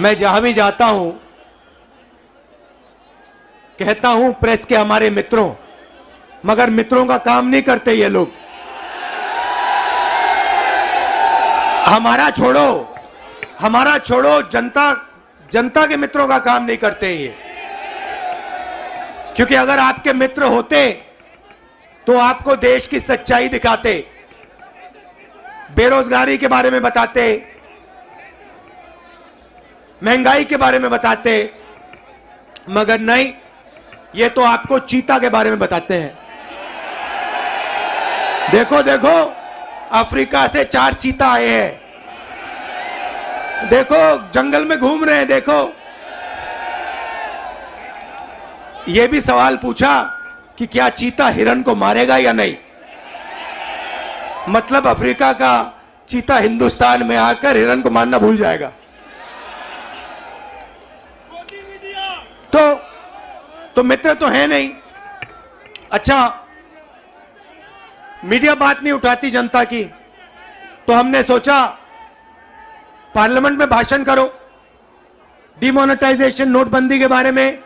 मैं जहां भी जाता हूं कहता हूं प्रेस के हमारे मित्रों, मगर मित्रों का काम नहीं करते ये लोग। हमारा छोड़ो, जनता के मित्रों का काम नहीं करते ये। क्योंकि अगर आपके मित्र होते तो आपको देश की सच्चाई दिखाते, बेरोजगारी के बारे में बताते, महंगाई के बारे में बताते, मगर नहीं, ये तो आपको चीता के बारे में बताते हैं। देखो देखो, अफ्रीका से 4 चीता आए हैं, देखो जंगल में घूम रहे हैं। देखो, ये भी सवाल पूछा कि क्या चीता हिरण को मारेगा या नहीं। मतलब अफ्रीका का चीता हिंदुस्तान में आकर हिरण को मारना भूल जाएगा। तो मित्र तो है नहीं। अच्छा, मीडिया बात नहीं उठाती जनता की, तो हमने सोचा पार्लियामेंट में भाषण करो। डिमोनेटाइजेशन, नोटबंदी के बारे में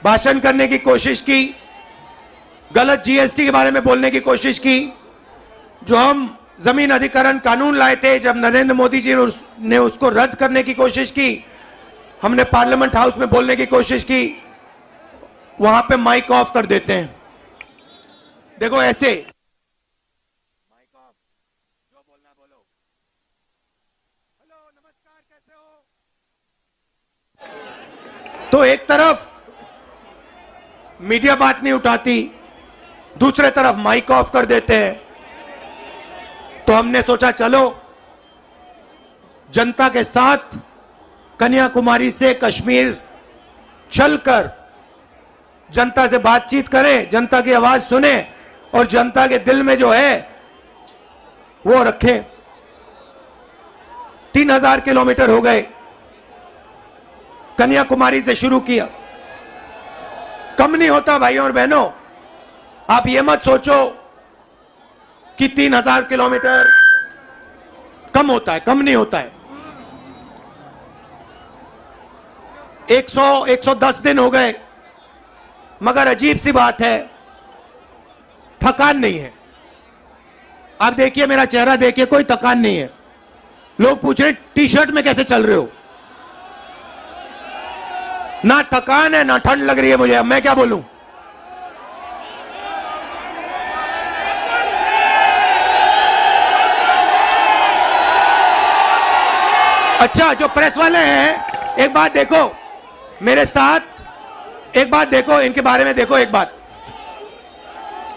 भाषण करने की कोशिश की, गलत जीएसटी के बारे में बोलने की कोशिश की। जो हम जमीन अधिग्रहण कानून लाए थे, जब नरेंद्र मोदी जी ने उसको रद्द करने की कोशिश की, हमने पार्लियामेंट हाउस में बोलने की कोशिश की, वहां पे माइक ऑफ कर देते हैं। देखो ऐसे, माइक ऑफ, जो बोलना बोलो। हेलो, नमस्कार, कैसे हो? तो एक तरफ मीडिया बात नहीं उठाती, दूसरे तरफ माइक ऑफ कर देते हैं। तो हमने सोचा चलो जनता के साथ कन्याकुमारी से कश्मीर चलकर जनता से बातचीत करें, जनता की आवाज सुने और जनता के दिल में जो है वो रखें। 3000 किलोमीटर हो गए, कन्याकुमारी से शुरू किया। कम नहीं होता भाइयों और बहनों। आप ये मत सोचो कि 3000 किलोमीटर कम होता है, कम नहीं होता है। 110 दिन हो गए, मगर अजीब सी बात है, थकान नहीं है। आप देखिए, मेरा चेहरा देखिए, कोई थकान नहीं है। लोग पूछ रहे टी शर्ट में कैसे चल रहे हो? ना थकान है, ना ठंड लग रही है मुझे। अब मैं क्या बोलूं? अच्छा, जो प्रेस वाले हैं, एक बात देखो मेरे साथ, एक बात देखो इनके बारे में, देखो एक बात,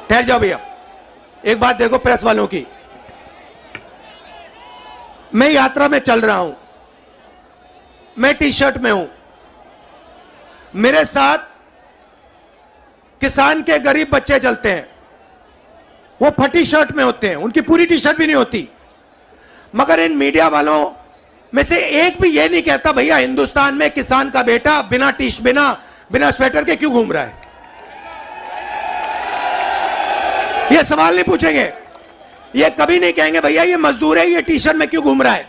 ठहर जाओ भैया, एक बात देखो प्रेस वालों की। मैं यात्रा में चल रहा हूं, मैं टी शर्ट में हूं, मेरे साथ किसान के गरीब बच्चे चलते हैं, वो फटी शर्ट में होते हैं, उनकी पूरी टी शर्ट भी नहीं होती। मगर इन मीडिया वालों में से एक भी ये नहीं कहता भैया हिंदुस्तान में किसान का बेटा बिना स्वेटर के क्यों घूम रहा है। ये सवाल नहीं पूछेंगे, ये कभी नहीं कहेंगे भैया ये मजदूर है, ये टी शर्ट में क्यों घूम रहा है,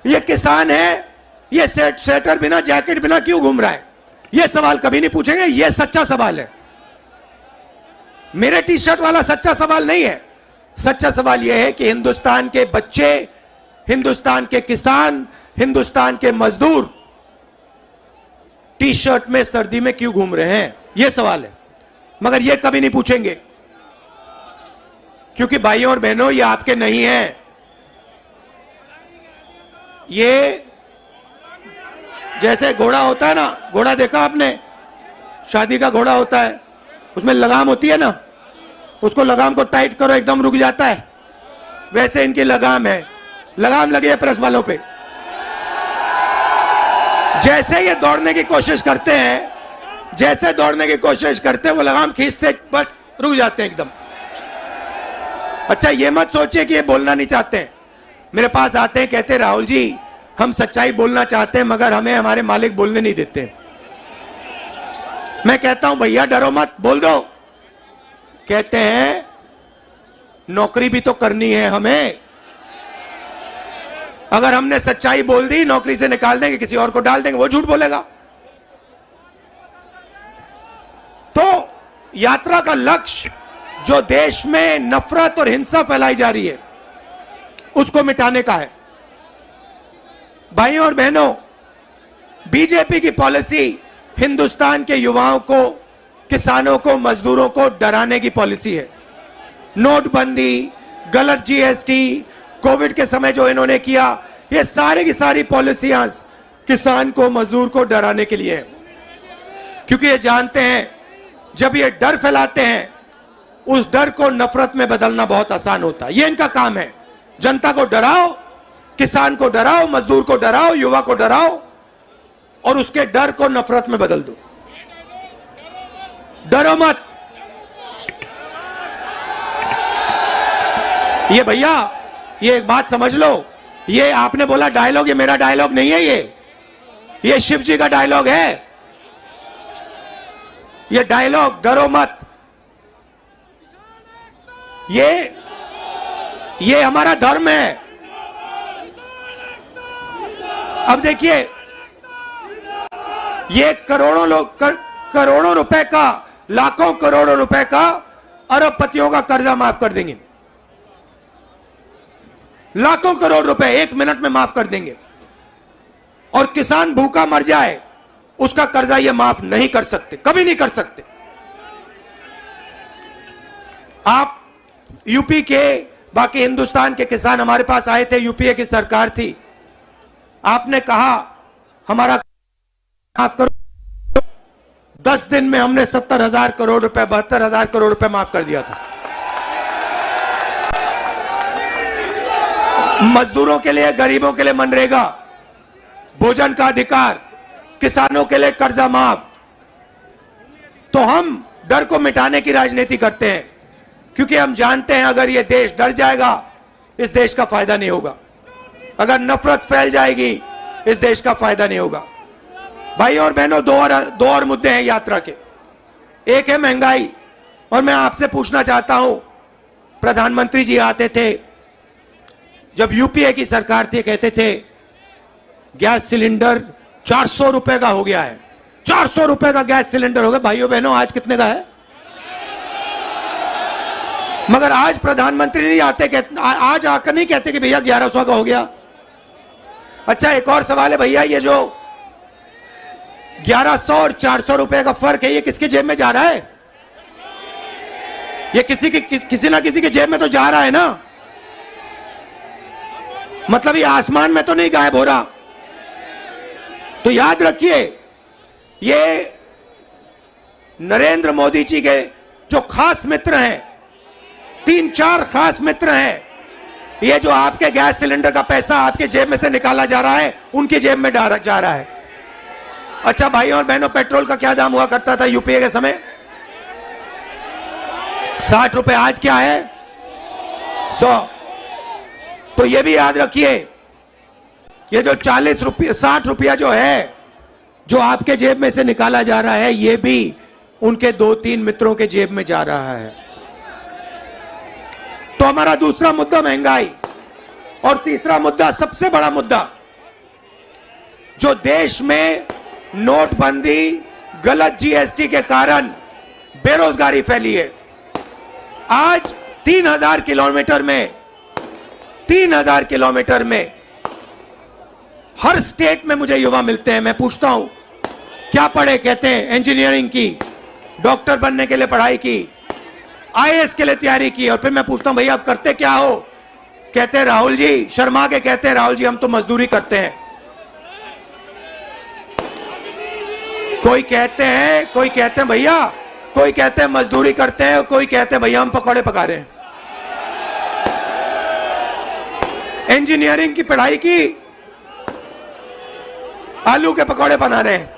ये किसान है, ये स्वेटर बिना, जैकेट बिना क्यों घूम रहा है। ये सवाल कभी नहीं पूछेंगे। ये सच्चा सवाल है, मेरे टी शर्ट वाला सच्चा सवाल नहीं है। सच्चा सवाल यह है कि हिंदुस्तान के बच्चे, हिंदुस्तान के किसान, हिंदुस्तान के मजदूर टी शर्ट में सर्दी में क्यों घूम रहे हैं, यह सवाल है। मगर यह कभी नहीं पूछेंगे, क्योंकि भाइयों और बहनों ये आपके नहीं हैं। ये जैसे घोड़ा होता है ना, घोड़ा देखा आपने, शादी का घोड़ा होता है, उसमें लगाम होती है ना, उसको लगाम को टाइट करो एकदम रुक जाता है, वैसे इनकी लगाम है, लगाम लगी है प्रेस वालों पे। जैसे ये दौड़ने की कोशिश करते हैं, जैसे दौड़ने की कोशिश करते हैं, वो लगाम खींचते बस रुक जाते हैं एकदम। अच्छा, ये मत सोचिए कि ये बोलना नहीं चाहते हैं। मेरे पास आते हैं, कहते राहुल जी हम सच्चाई बोलना चाहते हैं, मगर हमें हमारे मालिक बोलने नहीं देते। मैं कहता हूं भैया डरो मत, बोल दो। कहते हैं नौकरी भी तो करनी है हमें, अगर हमने सच्चाई बोल दी नौकरी से निकाल देंगे, किसी और को डाल देंगे, वो झूठ बोलेगा। तो यात्रा का लक्ष्य जो देश में नफरत और हिंसा फैलाई जा रही है उसको मिटाने का है। भाइयों और बहनों, बीजेपी की पॉलिसी हिंदुस्तान के युवाओं को, किसानों को, मजदूरों को डराने की पॉलिसी है। नोटबंदी, गलत जीएसटी, कोविड के समय जो इन्होंने किया, ये सारी की सारी पॉलिसियां किसान को, मजदूर को डराने के लिए है। क्योंकि ये जानते हैं जब ये डर फैलाते हैं उस डर को नफरत में बदलना बहुत आसान होता है। ये इनका काम है। जनता को डराओ, किसान को डराओ, मजदूर को डराओ, युवा को डराओ और उसके डर को नफरत में बदल दो। डरो मत। ये भैया, ये एक बात समझ लो, ये आपने बोला डायलॉग, ये मेरा डायलॉग नहीं है। ये शिव जी का डायलॉग है। ये डायलॉग डरो मत, ये हमारा धर्म है। अब देखिए, ये करोड़ों रुपए का, लाखों करोड़ों रुपए का, अरबपतियों का कर्जा माफ कर देंगे। लाखों करोड़ रुपए 1 मिनट में माफ कर देंगे। और किसान भूखा मर जाए उसका कर्जा ये माफ नहीं कर सकते, कभी नहीं कर सकते। आप यूपी के, बाकी हिंदुस्तान के किसान हमारे पास आए थे, यूपीए की सरकार थी, आपने कहा हमारा माफ करो। 10 दिन में हमने 70,000 करोड़ रुपए, 72,000 करोड़ रुपए माफ कर दिया था। मजदूरों के लिए, गरीबों के लिए मनरेगा, भोजन का अधिकार, किसानों के लिए कर्जा माफ। तो हम डर को मिटाने की राजनीति करते हैं क्योंकि हम जानते हैं अगर ये देश डर जाएगा इस देश का फायदा नहीं होगा। अगर नफरत फैल जाएगी इस देश का फायदा नहीं होगा। भाई और बहनों, दो और मुद्दे हैं यात्रा के। एक है महंगाई, और मैं आपसे पूछना चाहता हूं, प्रधानमंत्री जी आते थे जब यूपीए की सरकार थी, कहते थे गैस सिलेंडर 400 रुपए का हो गया है। 400 रुपए का गैस सिलेंडर हो गया। भाइयों बहनों, आज कितने का है? मगर आज प्रधानमंत्री नहीं आते, आज आकर नहीं कहते कि भैया 1100 का हो गया। अच्छा, एक और सवाल है भैया, ये जो 1100 और 400 रुपए का फर्क है, ये किसके जेब में जा रहा है? ये किसी ना किसी के जेब में तो जा रहा है ना। मतलब ये आसमान में तो नहीं गायब हो रहा। तो याद रखिए, ये नरेंद्र मोदी जी के जो खास मित्र हैं, 3-4 खास मित्र हैं, ये जो आपके गैस सिलेंडर का पैसा आपके जेब में से निकाला जा रहा है, उनकी जेब में जा रहा है। अच्छा भाइयों और बहनों, पेट्रोल का क्या दाम हुआ करता था यूपीए के समय? 60 रुपए। आज क्या है? 100। तो ये भी याद रखिए, ये जो 40 रुपये, 60 रुपया जो है, जो आपके जेब में से निकाला जा रहा है, ये भी उनके 2-3 मित्रों के जेब में जा रहा है। तो हमारा दूसरा मुद्दा महंगाई, और तीसरा मुद्दा, सबसे बड़ा मुद्दा, जो देश में नोटबंदी, गलत जीएसटी के कारण बेरोजगारी फैली है। आज 3000 किलोमीटर में हर स्टेट में मुझे युवा मिलते हैं। मैं पूछता हूं क्या पढ़े, कहते हैं इंजीनियरिंग की, डॉक्टर बनने के लिए पढ़ाई की, आईएएस के लिए तैयारी की। और फिर मैं पूछता हूं भैया आप करते क्या हो? कहते हैं राहुल जी, शर्मा के कहते हैं राहुल जी हम तो मजदूरी करते हैं। कोई कहते हैं भैया, कोई कहते हैं मजदूरी करते हैं, कोई कहते हैं भैया हम पकौड़े पका रहे हैं। इंजीनियरिंग की पढ़ाई की, आलू के पकौड़े बना रहे हैं।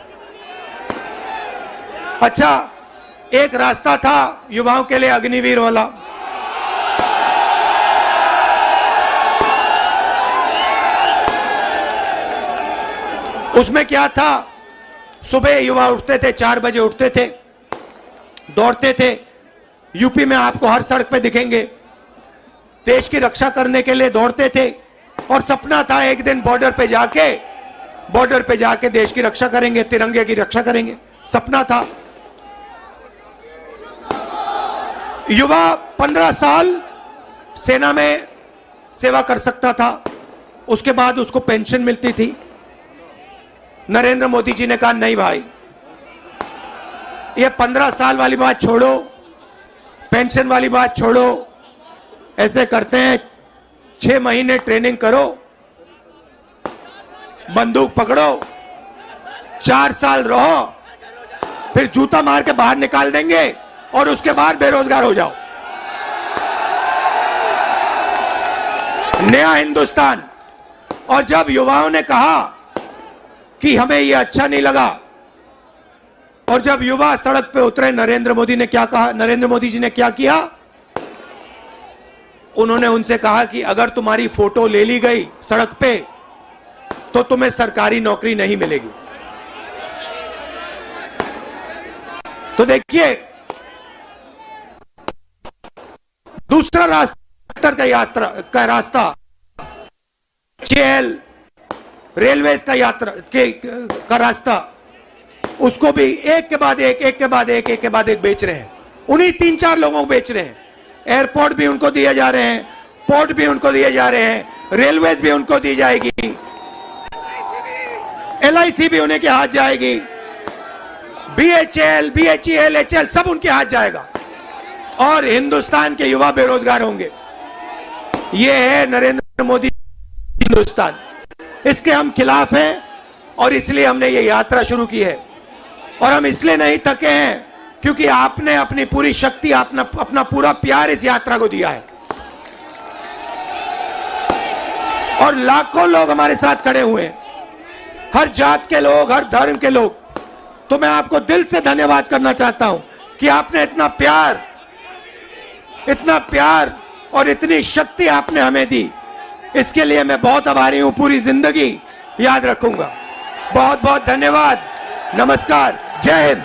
अच्छा, एक रास्ता था युवाओं के लिए अग्निवीर वाला, उसमें क्या था? सुबह युवा उठते थे, 4 बजे उठते थे, दौड़ते थे। यूपी में आपको हर सड़क पे दिखेंगे, देश की रक्षा करने के लिए दौड़ते थे। और सपना था एक दिन बॉर्डर पे जाके देश की रक्षा करेंगे, तिरंगे की रक्षा करेंगे, सपना था। युवा 15 साल सेना में सेवा कर सकता था, उसके बाद उसको पेंशन मिलती थी। नरेंद्र मोदी जी ने कहा नहीं भाई, ये 15 साल वाली बात छोड़ो, पेंशन वाली बात छोड़ो, ऐसे करते हैं 6 महीने ट्रेनिंग करो, बंदूक पकड़ो, 4 साल रहो, फिर जूता मार के बाहर निकाल देंगे और उसके बाद बेरोजगार हो जाओ। नया हिंदुस्तान। और जब युवाओं ने कहा कि हमें यह अच्छा नहीं लगा, और जब युवा सड़क पे उतरे, नरेंद्र मोदी ने क्या कहा? नरेंद्र मोदी जी ने क्या किया? उन्होंने उनसे कहा कि अगर तुम्हारी फोटो ले ली गई सड़क पे तो तुम्हें सरकारी नौकरी नहीं मिलेगी। तो देखिए, दूसरा रास्ता का रास्ता जेल, रेलवेज का रास्ता, उसको भी एक के बाद एक बेच रहे हैं। उन्हीं 3-4 लोगों को बेच रहे हैं। एयरपोर्ट भी उनको दिए जा रहे हैं, पोर्ट भी उनको दिए जा रहे हैं, रेलवेज भी उनको दी जाएगी, LIC भी उन्हें के हाथ जाएगी, BHL, BHEL, HL सब उनके हाथ जाएगा, और हिंदुस्तान के युवा बेरोजगार होंगे। ये है नरेंद्र मोदी हिंदुस्तान। इसके हम खिलाफ हैं और इसलिए हमने ये यात्रा शुरू की है। और हम इसलिए नहीं थके हैं क्योंकि आपने अपनी पूरी शक्ति, अपना पूरा प्यार इस यात्रा को दिया है, और लाखों लोग हमारे साथ खड़े हुए हैं, हर जात के लोग, हर धर्म के लोग। तो मैं आपको दिल से धन्यवाद करना चाहता हूं कि आपने इतना प्यार और इतनी शक्ति आपने हमें दी। इसके लिए मैं बहुत आभारी हूं, पूरी जिंदगी याद रखूंगा। बहुत बहुत धन्यवाद। नमस्कार। जय हिंद।